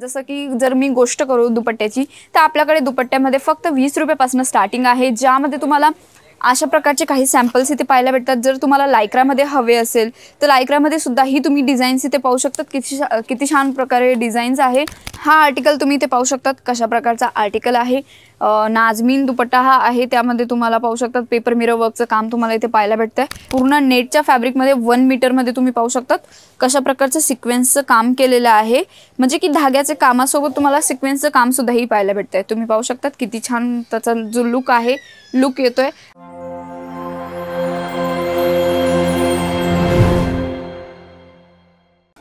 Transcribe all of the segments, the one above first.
जसं की जर मी गोष्ट करू दुपट्ट्याची, तर आपल्याकडे दुपट्ट्यामध्ये फक्त 20 रुपयापासून स्टार्टिंग आहे, ज्यामध्ये तुम्हाला अशा प्रकारचे काही सॅम्पल्स इथे पाहायला भेटतात। जर तुम्हाला लायक्रामध्ये हवे असेल तर लायक्रामध्ये सुद्धा ही तुम्ही डिझाईन्स इथे पाहू शकतात। किती छान प्रकारे डिझाईन्स आहे। हा आर्टिकल तुम्ही इथे पाहू शकतात कशा प्रकारचा आर्टिकल आहे। नाजमीन दुपट्टा हा आहे, त्यामध्ये तुम्हाला पाहू शकतात पेपर मिरर वर्कचं काम तुम्हाला इथे पाहायला भेटतंय। पूर्ण नेटच्या फॅब्रिकमध्ये 1 मीटरमध्ये तुम्ही पाहू शकतात कशा प्रकारचं सिक्वेन्सचं काम केलेलं आहे, म्हणजे की धाग्याचे कामासोबत तुम्हाला सिक्वेन्सचं काम सुद्धाही पाहायला भेटतंय। तुम्ही पाहू शकतात किती छान त्याचा जो लुक आहे, लुक येतोय।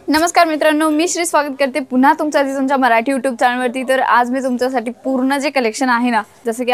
नमस्कार मित्रांनो, मी श्री स्वागत करते पुन्हा तुमच्या तुमच्या मराठी यूट्यूब चॅनलवरती। तर आज मी तुमच्यासाठी पूर्ण जे कलेक्शन आहे ना, जसं की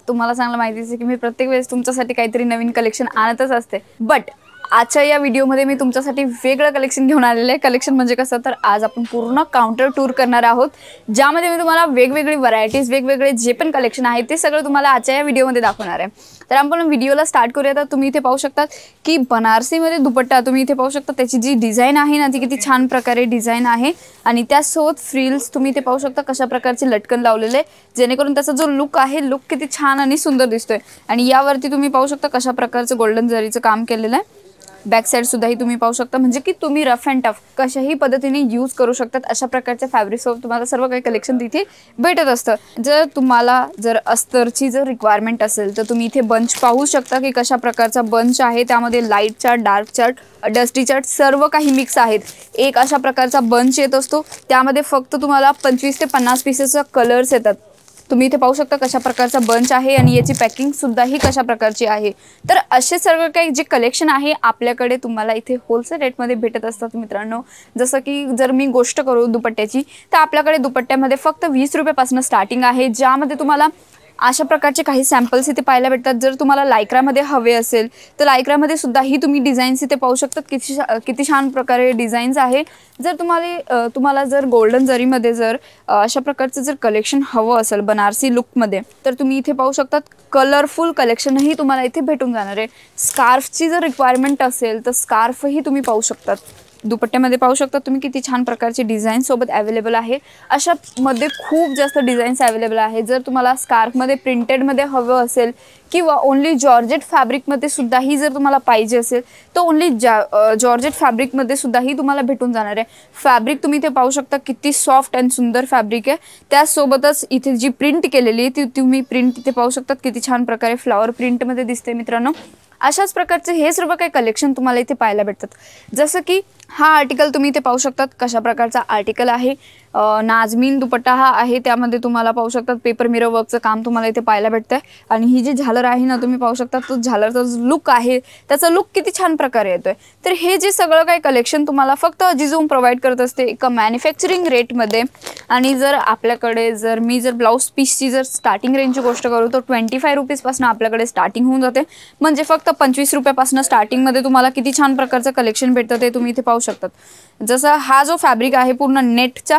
तुम्हाला चांगलं माहिती आहे की मी प्रत्येक वेळेस तुमच्यासाठी काहीतरी नवीन कलेक्शन आणतच असते। बट आजच्या या व्हिडिओमध्ये मी तुमच्यासाठी वेगळं कलेक्शन घेऊन आलेले आहे। कलेक्शन म्हणजे कसं, तर आज आपण पूर्ण काउंटर टूर करणार आहोत, ज्यामध्ये मी तुम्हाला वेगवेगळी व्हरायटीज, वेगवेगळे जे पण कलेक्शन आहे ते सगळं तुम्हाला आजच्या या व्हिडिओमध्ये दाखवणार आहे। तर आपण व्हिडिओला स्टार्ट करूया। तर तुम्ही इथे पाहू शकता की बनारसीमध्ये दुपट्टा तुम्ही इथे पाहू शकता, त्याची जी डिझाईन आहे ना ती किती छान प्रकारे डिझाईन आहे आणि त्यासोबत फ्रिल्स तुम्ही इथे पाहू शकता कशा प्रकारचे लटकन लावलेले, जेणेकरून त्याचा जो लुक आहे, लुक किती छान आणि सुंदर दिसतोय। आणि यावरती तुम्ही पाहू शकता कशा प्रकारचं गोल्डन जरीचं काम केलेलं आहे। बॅक साइड सुद्धाही तुम्ही पाहू शकता, म्हणजे की तुम्ही रफ अँड टफ कशाही पद्धतीने यूज करू शकतात। अशा प्रकारच्या फॅब्रिकसोबत तुम्हाला सर्व काही कलेक्शन तिथे भेटत असतं। जर तुम्हाला अस्तरची रिक्वायरमेंट असेल तर तुम्ही इथे बंच पाहू शकता की कशा प्रकारचा बंच आहे। त्यामध्ये light chart, dark chart, dusty chart सर्व काही मिक्स आहेत। एक अशा प्रकारचा बंच येत असतो, त्यामध्ये फक्त तुम्हाला 25 ते 50 पीसेसचा कलर्स येतात। तुम्ही इथे पाहू शकता कशा प्रकारचा बंच आहे आणि याची पॅकिंग सुद्धा ही कशा प्रकारची आहे। तर असे सर्व काही जे कलेक्शन आहे आपल्याकडे तुम्हाला इथे होलसेल रेटमध्ये भेटत असतात मित्रांनो। जसं की जर मी गोष्ट करू दुपट्ट्याची, तर आपल्याकडे दुपट्ट्यामध्ये फक्त 20 रुपयापासून स्टार्टिंग आहे, ज्यामध्ये तुम्हाला अशा प्रकारचे काही सॅम्पल्स इथे पाहायला भेटतात। जर तुम्हाला लायक्रामध्ये हवे असेल तर लायक्रामध्ये सुद्धा ही तुम्ही डिझाईन्स इथे पाहू शकतात। किती छान प्रकारे डिझाईन्स आहे। जर तुम्हाला जर गोल्डन जरीमध्ये अशा प्रकारचं कलेक्शन हवं असेल बनारसी लुकमध्ये, तर तुम्ही इथे पाहू शकतात कलरफुल कलेक्शनही तुम्हाला इथे भेटून जाणार आहे। स्कार्फची जर रिक्वायरमेंट असेल तर स्कार्फही तुम्ही पाहू शकतात। दुपट्ट्यामध्ये पाहू शकता तुम्ही किती छान प्रकारचे डिझाईन सोबत अवेलेबल आहे। अशा मध्ये खूप जास्त डिझाईन्स अवेलेबल आहे। जर तुम्हाला स्कार्फमध्ये प्रिंटेडमध्ये हवं असेल किंवा ओनली जॉर्जेट फॅब्रिकमध्ये सुद्धाही जर तुम्हाला पाहिजे असेल तर ओनली जॉर्जेट फॅब्रिकमध्ये सुद्धाही तुम्हाला भेटून जाणार आहे। फॅब्रिक तुम्ही इथे पाहू शकता किती सॉफ्ट अँड सुंदर फॅब्रिक आहे। त्यासोबतच इथे जी प्रिंट केलेली आहे ती तुम्ही प्रिंट इथे पाहू शकता किती छान प्रकारे फ्लावर प्रिंटमध्ये दिसते मित्रांनो। अशाच प्रकारचे हे सर्व काही कलेक्शन तुम्हाला इथे पाहायला भेटतात। जसं की हा आर्टिकल तुम्ही इथे पाहू शकतात कशा प्रकारचा आर्टिकल आहे। नाजमीन दुपट्टा हा आहे, त्यामध्ये तुम्हाला पाहू शकतात पेपर मिरर वर्कचं काम तुम्हाला इथे पाहायला भेटतंय। आणि ही जी झालर आहे ना तुम्ही पाहू शकता, तो झालरचा लुक आहे, त्याचा लुक किती छान प्रकारे येतोय। तर हे जे सगळं काही कलेक्शन तुम्हाला फक्त अजिझोम प्रोव्हाइड करत असते एका मॅन्युफॅक्चरिंग रेटमध्ये। आणि जर आपल्याकडे मी ब्लाउज पीसची स्टार्टिंग रेंजची गोष्ट करू तर 25 रुपीजपासून आपल्याकडे स्टार्टिंग होऊन जाते, म्हणजे फक्त 25 रुपयापासून स्टार्टिंगमध्ये तुम्हाला किती छान प्रकारचं कलेक्शन भेटतं ते तुम्ही इथे पाहू शकतात। जसं हा जो फॅब्रिक आहे पूर्ण नेटच्या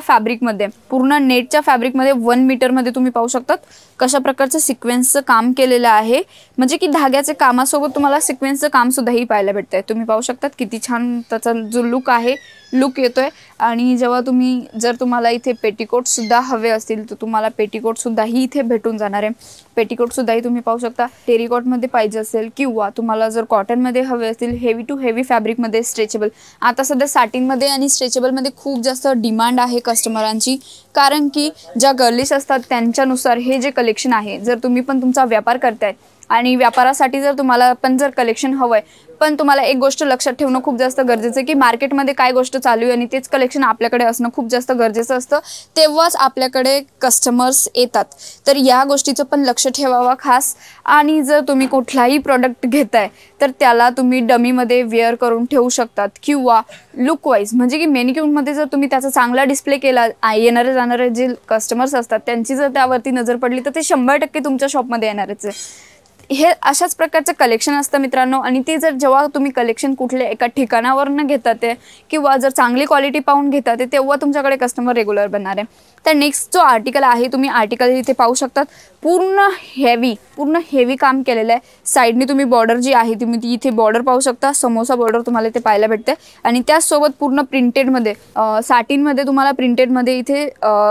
फॅब्रिकमध्ये 1 मीटरमध्ये तुम्ही पाहू शकतात कशा प्रकारचं सिक्वेन्सचं काम केलेलं आहे, म्हणजे की धाग्याचे कामासोबत तुम्हाला सिक्वेन्सचं काम सुद्धाही पाहायला भेटतंय। तुम्ही पाहू शकतात किती छान त्याचा जो लुक आहे, लुक येतोय। आणि जर तुम्हाला इथे पेटीकोट सुद्धा हवे असतील तर तुम्हाला पेटीकोट सुद्धाही इथे भेटून जाणार आहे। पेटीकोट सुद्धाही तुम्ही पाहू शकता टेरिकॉटमध्ये पाहिजे असेल किंवा तुम्हाला जर कॉटनमध्ये हवे असतील, हेवी टू हेवी फॅब्रिकमध्ये स्ट्रेचेबल। आता सध्या साटिनमध्ये आणि स्ट्रेचेबलमध्ये खूप जास्त डिमांड आहे कस्टमरांची, कारण की ज्या गर्लिश असतात त्यांच्यानुसार हे जे कलेक्शन आहे, जर तुम्ही पण तुमचा व्यापार करताय आणि व्यापारासाठी जर तुम्हाला पण कलेक्शन हवंय, पण तुम्हाला एक गोष्ट लक्षात ठेवणं खूप जास्त गरजेचं आहे की मार्केटमध्ये काय गोष्ट चालू आहे आणि तेच कलेक्शन आपल्याकडे असणं खूप जास्त गरजेचं असतं, तेव्हाच आपल्याकडे कस्टमर्स येतात। तर या गोष्टीचं पण लक्ष ठेवावा खास। आणि जर तुम्ही कुठलाही प्रोडक्ट घेताय तर त्याला तुम्ही डमीमध्ये वेअर करून ठेवू शकतात किंवा लुक वाईज, म्हणजे की मेनिक्यूरमध्ये जर तुम्ही त्याचा चांगला डिस्प्ले केला, येणारे जाणारे जे कस्टमर्स असतात त्यांची जर त्यावरती नजर पडली तर ते 100% तुमच्या शॉपमध्ये येणारच आहे। हे अशाच प्रकारचं कलेक्शन असतं मित्रांनो. आणि ते जर जेव्हा तुम्ही कलेक्शन कुठल्या एका ठिकाणावरून घेतात ते किंवा जर चांगली क्वालिटी पाहून घेतात ते, तेव्हा तुमच्याकडे कस्टमर रेग्युलर बनणार आहे. तर नेक्स्ट जो आर्टिकल आहे, तुम्ही आर्टिकल इथे पाहू शकतात. पूर्ण हेवी काम केलेलं आहे. साईडने तुम्ही बॉर्डर जी आहे तुम्ही ती इथे बॉर्डर पाहू शकता. समोसा बॉर्डर तुम्हाला इथे पाहायला भेटते. आणि त्याचसोबत पूर्ण प्रिंटेडमध्ये साटिनमध्ये तुम्हाला प्रिंटेडमध्ये इथे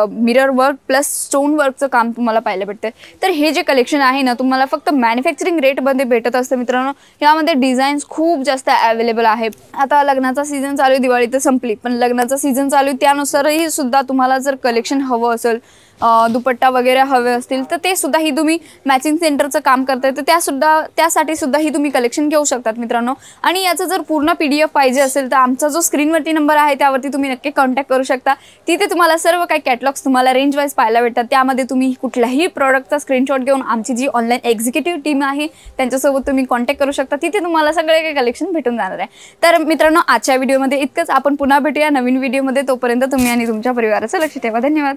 मिरर वर्क प्लस स्टोन वर्कचं काम तुम्हाला पाहायला भेटते. तर हे जे कलेक्शन आहे ना, तुम्हाला फक्त मॅन्युफॅक्चरिंग रेटमध्ये भेटत असतं मित्रांनो. यामध्ये डिझाईन्स खूप जास्त अवेलेबल आहे. आता लग्नाचा सीझन चालू आहे, दिवाळी तर संपली, पण लग्नाचा सीझन चालू आहे त्यानुसारही सुद्धा तुम्हाला जर कलेक्शन हवं असेल, दुपट्टा वगैरे हवे असतील तर ते सुद्धा ही तुम्ही मॅचिंग सेंटरचं काम करताय तर त्यासाठी सुद्धा ही तुम्ही कलेक्शन घेऊ शकतात मित्रांनो. आणि याचं जर पूर्ण PDF पाहिजे असेल तर आमचा जो स्क्रीनवरती नंबर आहे त्यावरती तुम्ही नक्की कॉन्टॅक्ट करू शकता. तिथे तुम्हाला सर्व काही कॅटलॉग्स तुम्हाला रेंज वाईज पाहायला भेटतात. त्यामध्ये तुम्ही कुठल्याही प्रॉडक्टचा स्क्रीनशॉट घेऊन आमची जी ऑनलाईन एक्झिक्युटिव्ह टीम आहे त्यांच्यासोबत तुम्ही कॉन्टॅक्ट करू शकता. तिथे तुम्हाला सगळे काही कलेक्शन भेटून जाणार आहे. तर मित्रांनो, आजच्या व्हिडिओमध्ये इतकंच. आपण पुन्हा भेटूया नवीन व्हिडिओमध्ये. तोपर्यंत तुम्ही आणि तुमच्या परिवाराचं लक्ष ठेवा. धन्यवाद.